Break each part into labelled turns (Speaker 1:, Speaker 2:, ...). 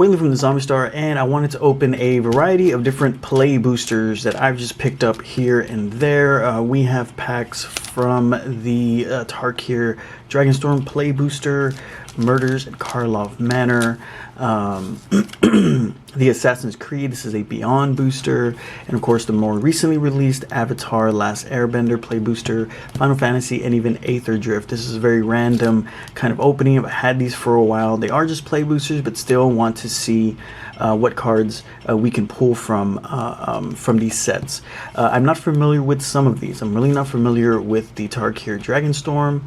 Speaker 1: Whaley from the Zombie Star, and I wanted to open a variety of different play boosters that I've just picked up here and there. We have packs from the Tarkir Dragonstorm play booster, Murders at Karlov Manor, the Assassin's Creed, this is a Beyond booster, and of course the more recently released Avatar Last Airbender play booster, Final Fantasy, and even Aether Drift. This is a very random kind of opening. I've had these for a while. They are just play boosters, but still want to see what cards we can pull from these sets. I'm not familiar with some of these. I'm really not familiar with the Tarkir Dragonstorm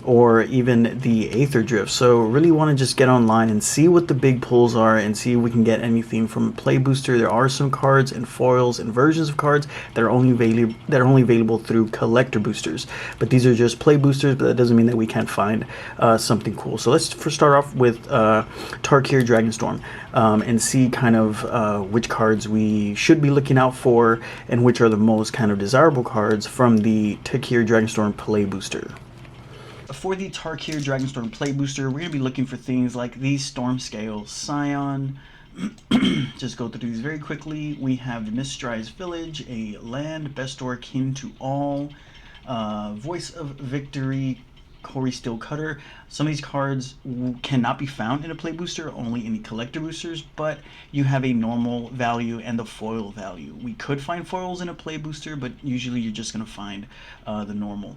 Speaker 1: or even the Aether Drift, so really want to just get online and see what the big pulls are and see if we can get anything from a play booster. There are some cards and foils and versions of cards that are only available through collector boosters, but these are just play boosters, but that doesn't mean that we can't find something cool. So let's first start off with Tarkir Dragonstorm and see kind of which cards we should be looking out for and which are the most kind of desirable cards from the Tarkir Dragonstorm play booster. For the Tarkir Dragonstorm play booster, we're going to be looking for things like the Stormscale Scion. Just go through these very quickly. We have the Mistrais Village, a land, Bestor Kin to All, Voice of Victory, Corey Steel Cutter. Some of these cards cannot be found in a play booster, only in the collector boosters, but you have a normal value and the foil value. We could find foils in a play booster, but usually you're just going to find the normal.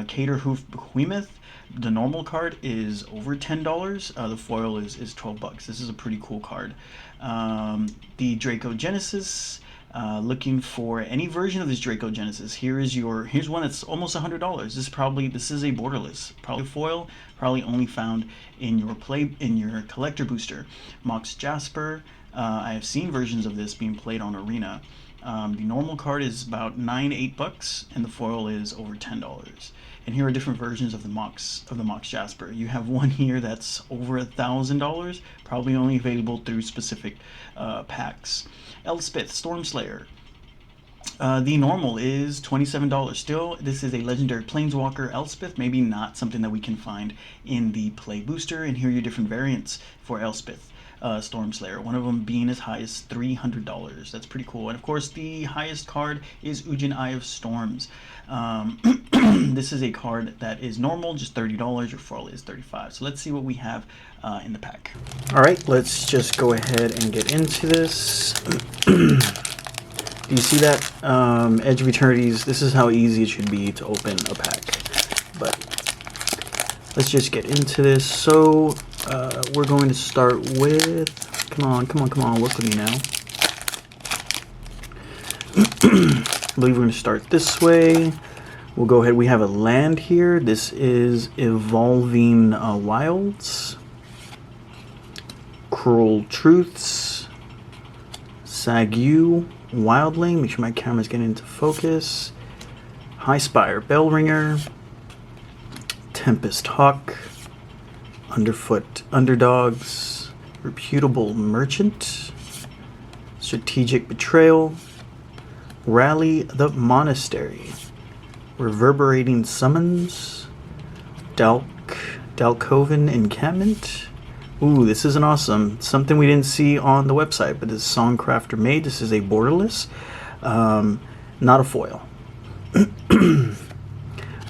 Speaker 1: Cater Hoof Behemoth, the normal card is over $10. The foil is $12. This is a pretty cool card. The Draco Genesis. Looking for any version of this Draco Genesis. Here's one that's almost $100. This is a borderless, probably foil, probably only found in your collector booster. Mox Jasper. I have seen versions of this being played on Arena. The normal card is about $8 and the foil is over $10. And here are different versions of the Mox Jasper. You have one here that's over $1,000, probably only available through specific packs. Elspeth Stormslayer. The normal is $27. Still, this is a legendary Planeswalker Elspeth, maybe not something that we can find in the play booster. And here are your different variants for Elspeth Stormslayer, one of them being as high as $300. That's pretty cool. And of course, the highest card is Ujin Eye of Storms. This is a card that is normal, just $30. Your foil is $35. So let's see what we have in the pack. All right, let's just go ahead and get into this. Do you see that? Edge of Eternities. This is how easy it should be to open a pack. But let's just get into this. So we're going to start with, come on, work with me now. I believe we're going to start this way. We'll go ahead. We have a land here. This is Evolving Wilds, Cruel Truths, Sagu, Wildling. Make sure my camera's getting into focus. Highspire Bellringer, Tempest Hawk, Underfoot Underdogs, Reputable Merchant, Strategic Betrayal, Rally the Monastery, Reverberating Summons, Dalkoven Encampment. Ooh, this is an awesome, something we didn't see on the website, but this is Songcrafter made. This is a borderless, not a foil.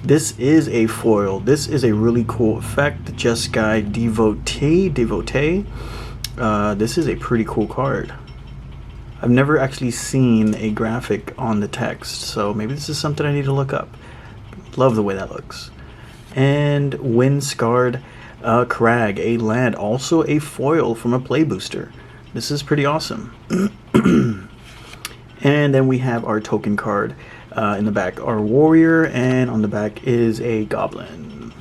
Speaker 1: This is a foil. This is a really cool effect. The Jeskai Devotee. This is a pretty cool card. I've never actually seen a graphic on the text, so maybe this is something I need to look up. Love the way that looks. And Windscarred Crag, a land, also a foil from a play booster. This is pretty awesome. And then we have our token card in the back, our warrior, and on the back is a goblin.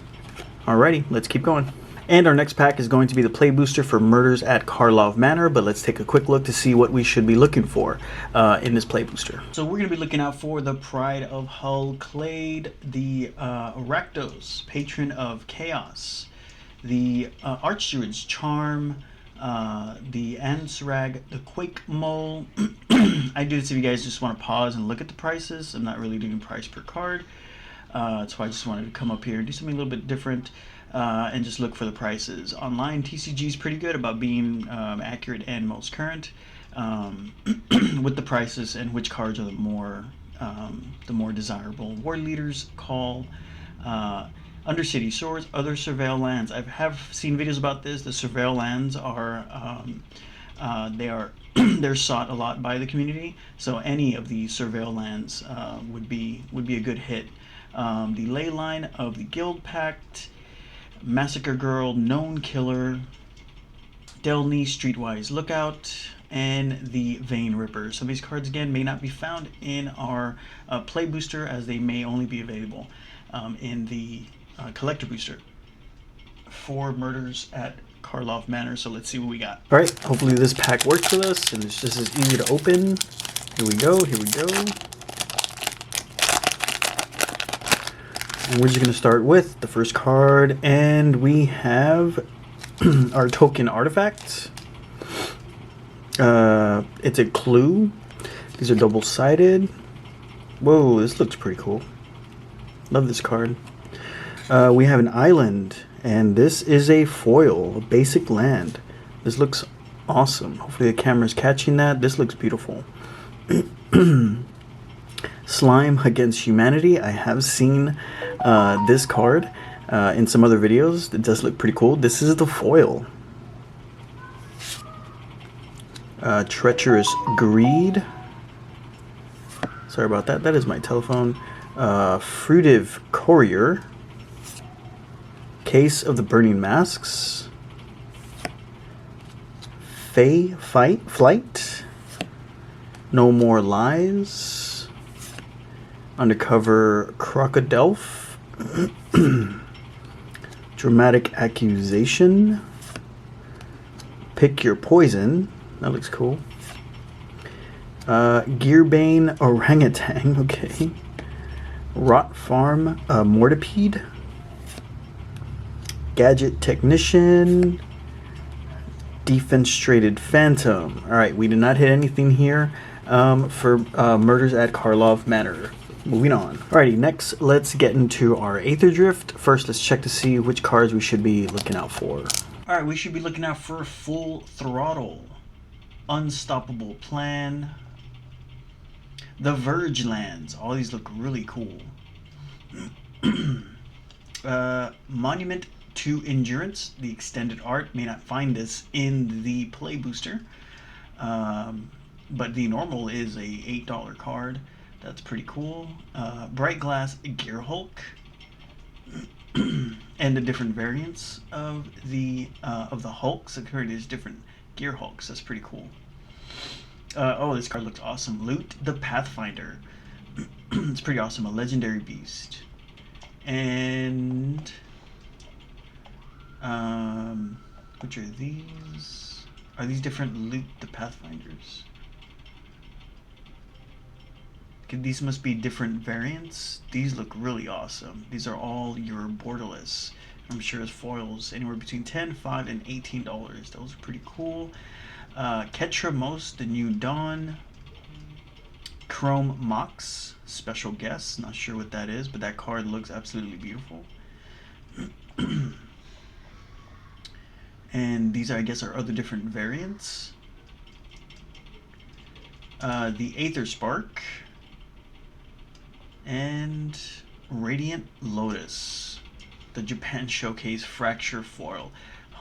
Speaker 1: Alrighty, let's keep going. And our next pack is going to be the play booster for Murders at Karlov Manor, but let's take a quick look to see what we should be looking for in this play booster. So we're going to be looking out for the Pride of Hull Clade, the Rakdos, Patron of Chaos, the Archdruid's Charm, the Ansrag, the Quake Mole. I do this if you guys just want to pause and look at the prices. I'm not really doing price per card. So I just wanted to come up here and do something a little bit different. and just look for the prices. Online, TCG is pretty good about being accurate and most current with the prices and which cards are the more desirable. War Leaders Call, Undercity Swords, other Surveil lands. I have seen videos about this. The Surveil lands are they're sought a lot by the community. So any of the Surveil lands would be a good hit. The Ley Line of the Guild Pact, Massacre Girl, Known Killer, Delney, Streetwise Lookout, and the Vein Ripper. Some of these cards again may not be found in our play booster, as they may only be available in the collector booster for Murders at Karlov Manor. So let's see what we got. All right, hopefully this pack works with us and it's just as easy to open. Here we go, here we go. And we're just gonna start with the first card, and we have our token artifact. It's a clue. These are double-sided. Whoa, this looks pretty cool. Love this card. We have an island, and this is a foil, a basic land. This looks awesome. Hopefully the camera's catching that. This looks beautiful. Slime Against Humanity. I have seen this card in some other videos. It does look pretty cool. This is the foil. Treacherous Greed. Sorry about that. That is my telephone. Fruitive Courier. Case of the Burning Masks. Flight. No More Lies. Undercover Crocodelph. Dramatic Accusation. Pick Your Poison. That looks cool. Gearbane Orangutan. Okay. Rot Farm Mortipede. Gadget Technician. Defenestrated Phantom. Alright, we did not hit anything here for Murders at Karlov Manor. Moving on. Alrighty, next let's get into our Aether Drift. First, let's check to see which cards we should be looking out for. Alright, we should be looking out for Full Throttle, Unstoppable Plan, the Verge lands. All these look really cool. Monument to Endurance, the extended art. May not find this in the play booster, but the normal is a $8 card. That's pretty cool. Bright Glass Gear Hulk, and the different variants of the Hulks. So there's different Gear Hulks. That's pretty cool. Oh, this card looks awesome. Loot the Pathfinder. It's pretty awesome. A legendary beast. And which are these? Are these different Loot the Pathfinders? These must be different variants. These look really awesome. These are all your borderless. I'm sure as foils, anywhere between $10, $5, and $18. Those are pretty cool. Ketramos, the New Dawn. Chrome Mox, Special Guest. Not sure what that is, but that card looks absolutely beautiful. And these, I guess, are other different variants. The Aether Spark. And Radiant Lotus, the Japan Showcase Fracture Foil.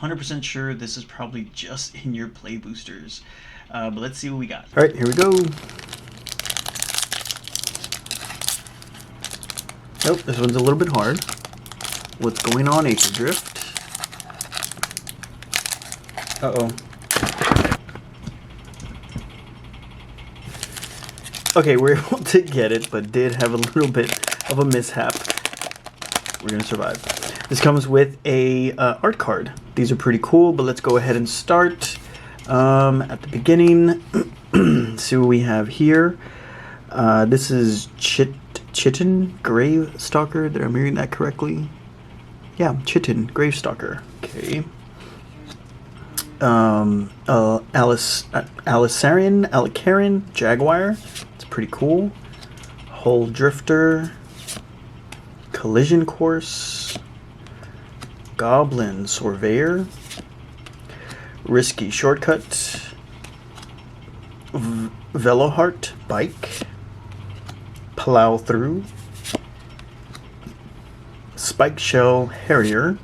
Speaker 1: 100% sure this is probably just in your play boosters. But let's see what we got. All right, here we go. Nope, this one's a little bit hard. What's going on, Aether Drift? Uh-oh. Okay, we're able to get it, but did have a little bit of a mishap. We're gonna survive. This comes with a art card. These are pretty cool, but let's go ahead and start at the beginning. See what we have here. This is Chitin Gravestalker. Did I read that correctly? Yeah, Chitin Gravestalker. Okay. Alicarian Jaguar. Pretty cool. Hull Drifter, Collision Course, Goblin Surveyor, Risky Shortcut, Velohart Bike, Plow Through, Spike Shell Harrier,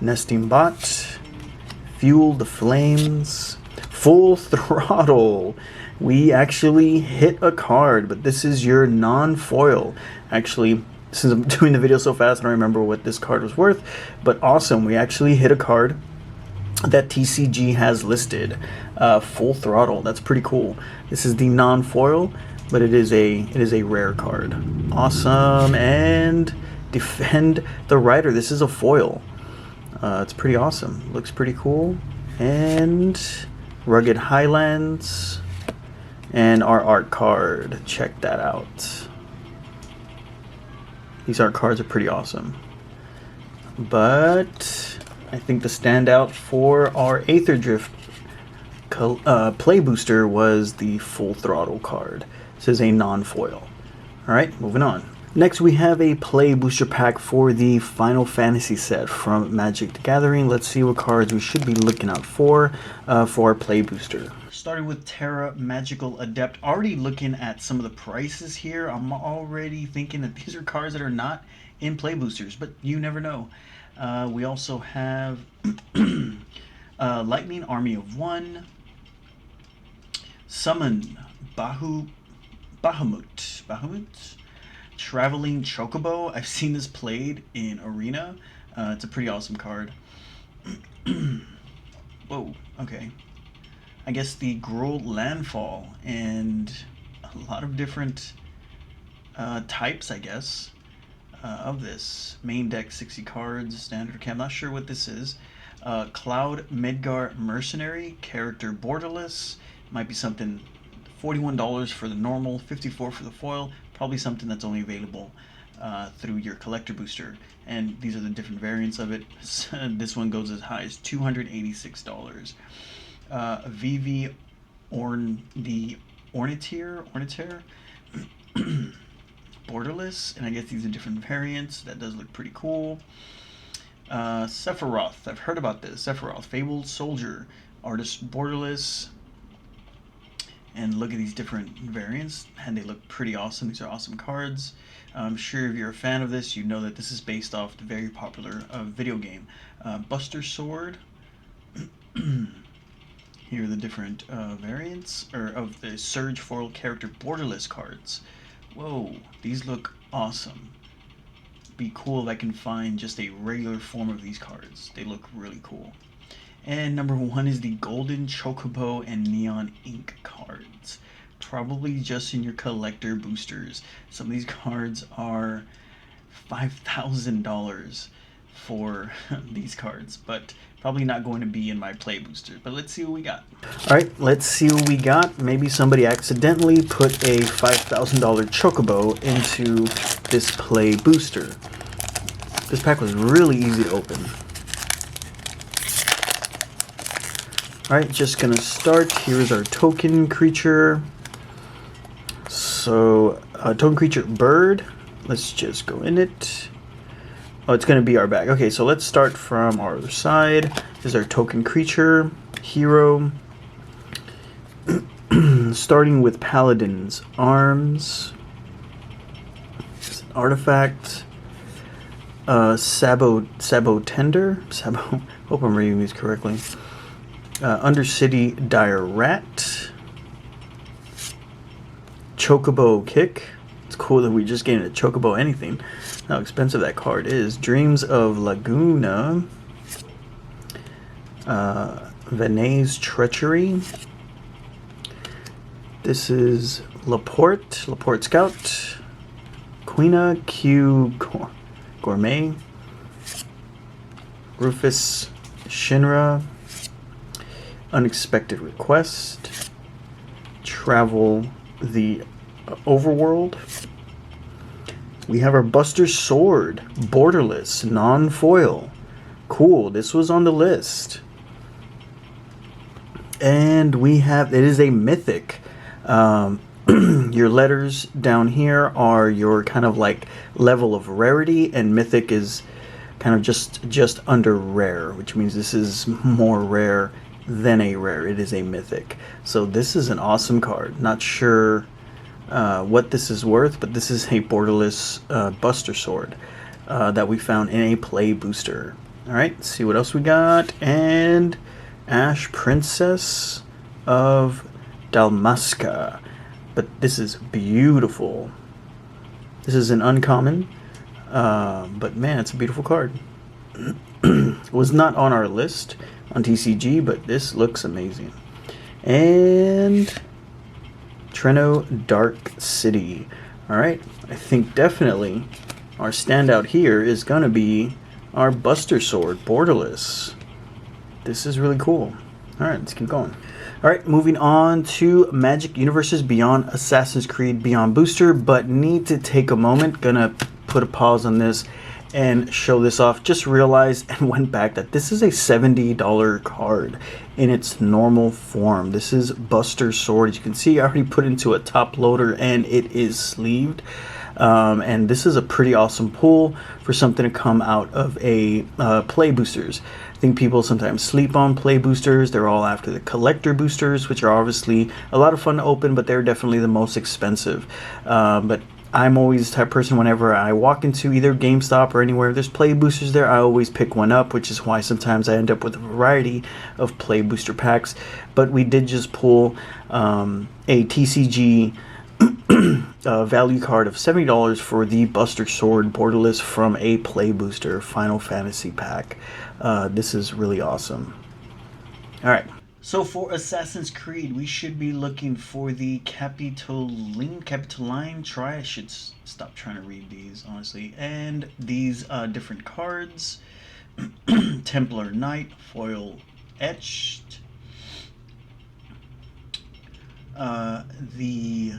Speaker 1: Nesting Bot, Fuel the Flames, Full Throttle. We actually hit a card, but this is your non-foil. Actually, since I'm doing the video so fast, I don't remember what this card was worth, but awesome. We actually hit a card that TCG has listed. Full Throttle. That's pretty cool. This is the non-foil, but it is a rare card. Awesome. And Defend the Rider. This is a foil. It's pretty awesome. Looks pretty cool. And Rugged Highlands. And our art card. Check that out. These art cards are pretty awesome. But I think the standout for our Aether Drift play booster was the Full Throttle card. This is a non-foil. Alright, moving on. Next we have a play booster pack for the Final Fantasy set from Magic the Gathering. Let's see what cards we should be looking out for our play booster. Starting with Terra Magical Adept. Already looking at some of the prices here. I'm already thinking that these are cards that are not in play boosters, but you never know. We also have Lightning Army of One, Summon Bahamut, Traveling Chocobo. I've seen this played in Arena. It's a pretty awesome card. Whoa, okay. I guess the Gruul Landfall, and a lot of different types, I guess, of this. Main deck 60 cards, standard. Okay, I'm not sure what this is. Cloud Midgar Mercenary, character borderless. Might be something, $41 for the normal, $54 for the foil. Probably something that's only available through your collector booster. And these are the different variants of it. This one goes as high as $286. VV the Ornithare borderless, and I guess these are different variants. That does look pretty cool. Sephiroth, I've heard about this. Sephiroth, Fabled Soldier, artist borderless, and look at these different variants, and they look pretty awesome. These are awesome cards. I'm sure if you're a fan of this, you know that this is based off the very popular video game Buster Sword. Here are the different variants of the Surge foil character borderless cards. Whoa, these look awesome. Be cool if I can find just a regular form of these cards. They look really cool. And number one is the Golden Chocobo and Neon Ink cards. Probably just in your collector boosters. Some of these cards are $5,000 for these cards, but probably not going to be in my play booster. But let's see what we got. All right, let's see what we got. Maybe somebody accidentally put a $5,000 Chocobo into this play booster. This pack was really easy to open. All right, just gonna start. Here's our token creature. So, token creature bird. Let's just go in it. Oh, it's going to be our bag. Okay, so let's start from our other side. This is our token creature, hero. Starting with Paladin's Arms. It's an artifact. Sabo Tender. Sabo. Hope I'm reading these correctly. Undercity Dire Rat. Chocobo Kick. It's cool that we just gained a Chocobo anything. How expensive that card is. Dreams of Laguna. Vinay's Treachery. This is Laporte Scout. Quina Q Gourmet. Rufus Shinra. Unexpected Request. Travel the Overworld. We have our Buster Sword, borderless, non-foil. Cool, this was on the list. And we have, it is a mythic. Your letters down here are your kind of like level of rarity, and mythic is kind of just under rare, which means this is more rare than a rare. It is a mythic. So this is an awesome card. Not sure what this is worth, but this is a borderless Buster Sword that we found in a play booster. All right, let's see what else we got. And Ash Princess of Dalmasca. But this is beautiful. This is an uncommon, but man, it's a beautiful card. It was not on our list on TCG, but this looks amazing. And Treno Dark City. All right, I think definitely our standout here is going to be our Buster Sword, borderless. This is really cool. All right, let's keep going. All right, moving on to Magic Universes Beyond Assassin's Creed Beyond Booster, but need to take a moment. Gonna put a pause on this and show this off. Just realized and went back that this is a $70 card in its normal form. This is Buster Sword. As you can see, I already put into a top loader and it is sleeved. And this is a pretty awesome pull for something to come out of a play boosters. I think people sometimes sleep on play boosters. They're all after the collector boosters, which are obviously a lot of fun to open, but they're definitely the most expensive. But I'm always the type of person, whenever I walk into either GameStop or anywhere there's play boosters there, I always pick one up, which is why sometimes I end up with a variety of play booster packs. But we did just pull a TCG value card of $70 for the Buster Sword borderless from a play booster Final Fantasy pack. This is really awesome. All right, so for Assassin's Creed, we should be looking for the Capitoline. Try. I should stop trying to read these, honestly. And these different cards: Templar Knight, foil etched. The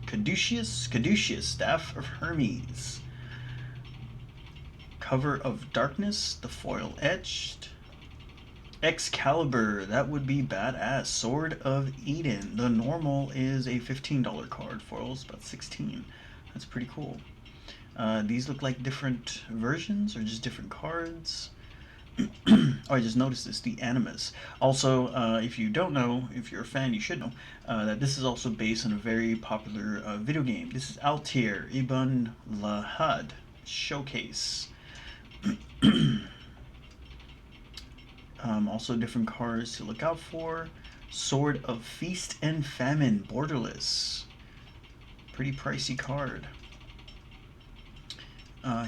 Speaker 1: Caduceus Staff of Hermes. Cover of Darkness, the foil etched. Excalibur, that would be badass. Sword of Eden. The normal is a $15 card. Foil's about $16. That's pretty cool. These look like different versions or just different cards. Oh, I just noticed this, the Animus. Also, if you don't know, if you're a fan, you should know that this is also based on a very popular video game. This is Altair Ibn Lahad Showcase. Also different cards to look out for. Sword of Feast and Famine, borderless. Pretty pricey card.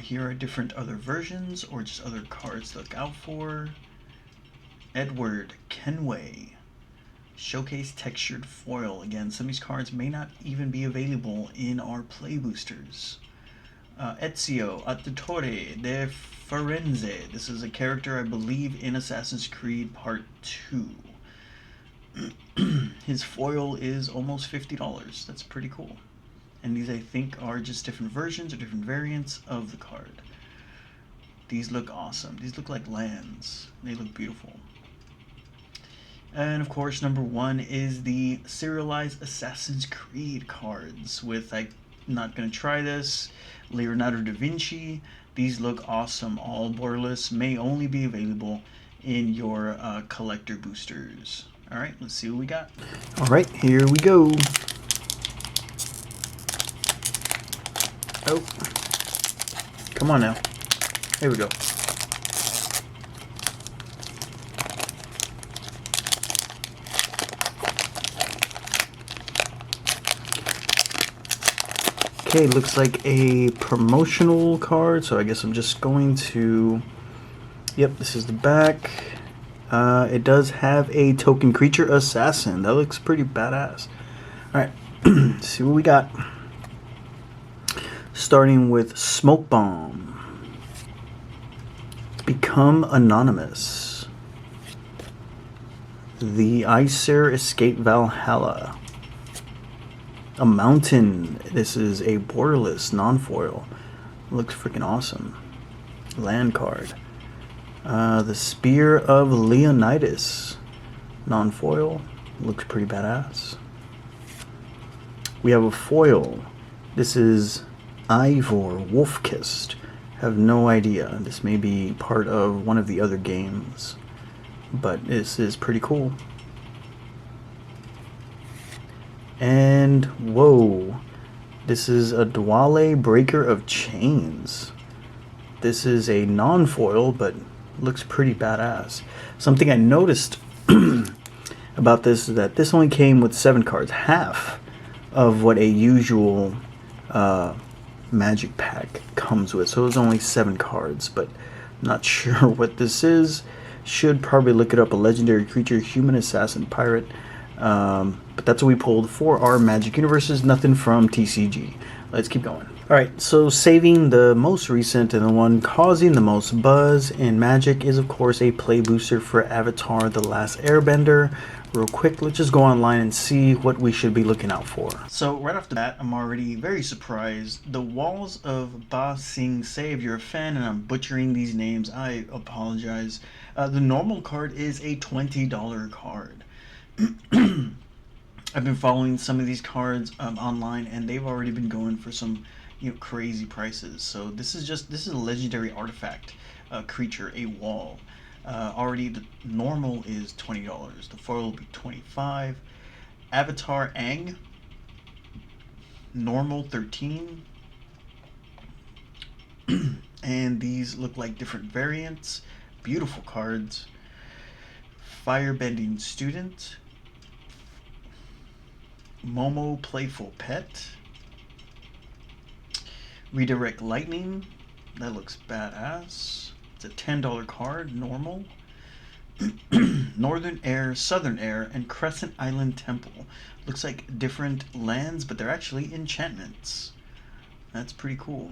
Speaker 1: Here are different other versions or just other cards to look out for. Edward Kenway. Showcase textured foil. Again, some of these cards may not even be available in our play boosters. Ezio Auditore de Firenze. This is a character I believe in Assassin's Creed Part 2. His foil is almost $50. That's pretty cool. And these, I think, are just different versions or different variants of the card. These look awesome. These look like lands. They look beautiful. And of course, number one is the serialized Assassin's Creed cards with, I'm not going to try this, Leonardo da Vinci. These look awesome. All borderless, may only be available in your collector boosters. All right, let's see what we got. All right, here we go. Oh, come on now. Here we go. Okay, looks like a promotional card, so I guess I'm just going to... Yep, this is the back. It does have a token creature assassin. That looks pretty badass. Alright, let's see what we got. Starting with Smoke Bomb. Become Anonymous. The Aesir Escape Valhalla. A Mountain. This is a borderless non-foil. Looks freaking awesome. Land card. The Spear of Leonidas. Non-foil. Looks pretty badass. We have a foil. This is Ivor Wolfkist. Have no idea. This may be part of one of the other games, but this is pretty cool. And whoa, this is a Dwale Breaker of Chains. This is a non-foil, but looks pretty badass. Something I noticed about this is that this only came with 7 cards, half of what a usual Magic pack comes with. So it was only 7 cards, but not sure what this is. Should probably look it up. A legendary creature, human assassin pirate. But that's what we pulled for our Magic Universes. Nothing from TCG. Let's keep going. Alright, so saving the most recent and the one causing the most buzz in Magic is of course a play booster for Avatar The Last Airbender. Real quick, let's just go online and see what we should be looking out for. So right off the bat, I'm already very surprised. The Walls of Ba Sing Se. If you're a fan and I'm butchering these names, I apologize. The normal card is a $20 card. I've been following some of these cards online, and they've already been going for some, crazy prices. So this is a legendary artifact creature, a wall. Already the normal is $20. The foil will be $25. Avatar Aang, normal $13. And these look like different variants. Beautiful cards. Firebending Student. Momo Playful Pet. Redirect Lightning. That looks badass. It's a $10 card, normal. Northern Air, Southern Air, and Crescent Island Temple. Looks like different lands, but they're actually enchantments. That's pretty cool.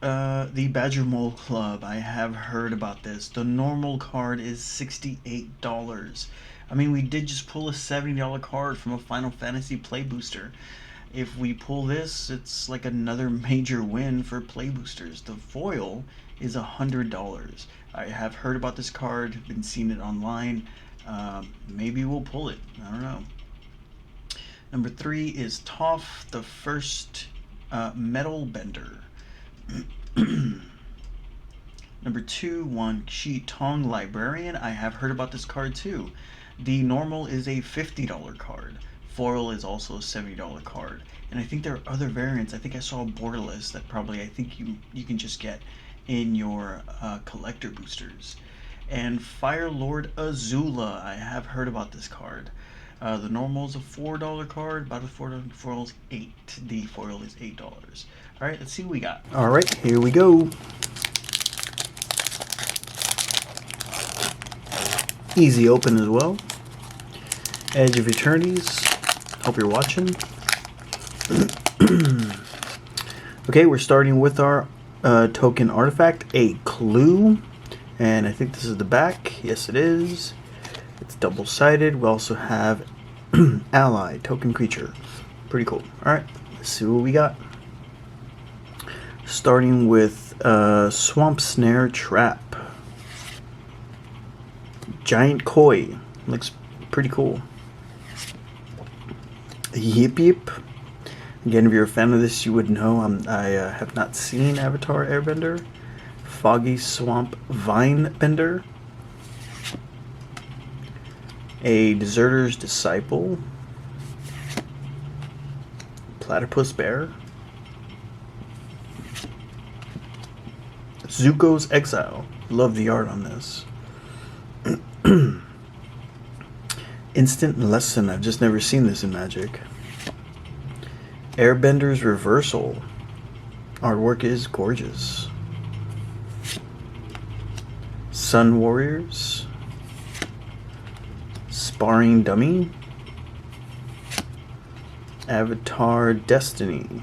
Speaker 1: The Badger Mole Club. I have heard about this. The normal card is $68. I mean, we did just pull a $70 card from a Final Fantasy Play Booster. If we pull this, it's like another major win for Play Boosters. The foil is $100. I have heard about this card, been seeing it online. Maybe we'll pull it. I don't know. Number 3 is Toph, the first Metal Bender. Number 2, Wan Shi Tong Librarian. I have heard about this card too. The normal is a $50 card. Foil is also a $70 card. And I think there are other variants. I think I saw a borderless that probably I think you can just get in your collector boosters. And Fire Lord Azula. I have heard about this card. The normal is a $4 card. About the foil is $8. The foil is $8. All right, let's see what we got. All right, here we go. Easy open as well. Edge of Eternities. Hope you're watching. Okay, we're starting with our token artifact, a clue. And I think this is the back. Yes, it is. It's double-sided. We also have ally, token creature. Pretty cool. Alright, let's see what we got. Starting with Swamp Snare Trap. Giant Koi. Looks pretty cool. Yip Yip. Again, if you're a fan of this, you would know I have not seen Avatar Airbender. Foggy Swamp Vine Bender. A Deserter's Disciple. Platypus Bear. Zuko's Exile. Love the art on this. Instant Lesson. I've just never seen this in Magic. Airbender's Reversal. Artwork is gorgeous. Sun Warriors. Sparring Dummy. Avatar Destiny.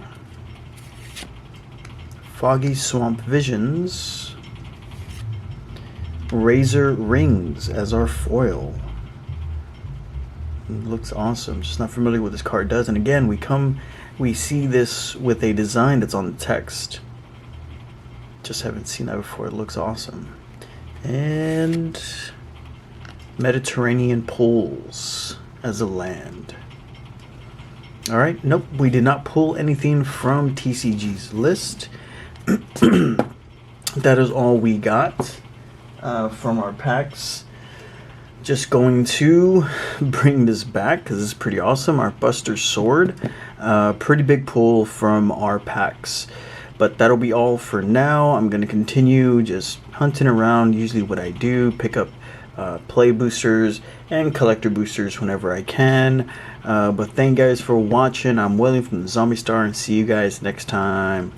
Speaker 1: Foggy Swamp Visions. Razor Rings as our foil. It looks awesome. Just not familiar with what this card does. And again, we see this with a design that's on the text. Just haven't seen that before. It looks awesome. And Mediterranean Pools as a land. Alright, nope, we did not pull anything from TCG's list. that is all we got from our packs. Just going to bring this back because it's pretty awesome. Our Buster Sword. Pretty big pull from our packs. But that'll be all for now. I'm going to continue just hunting around. Usually what I do, pick up play boosters and collector boosters whenever I can. But thank you guys for watching. I'm William from the Zombie Star, and see you guys next time.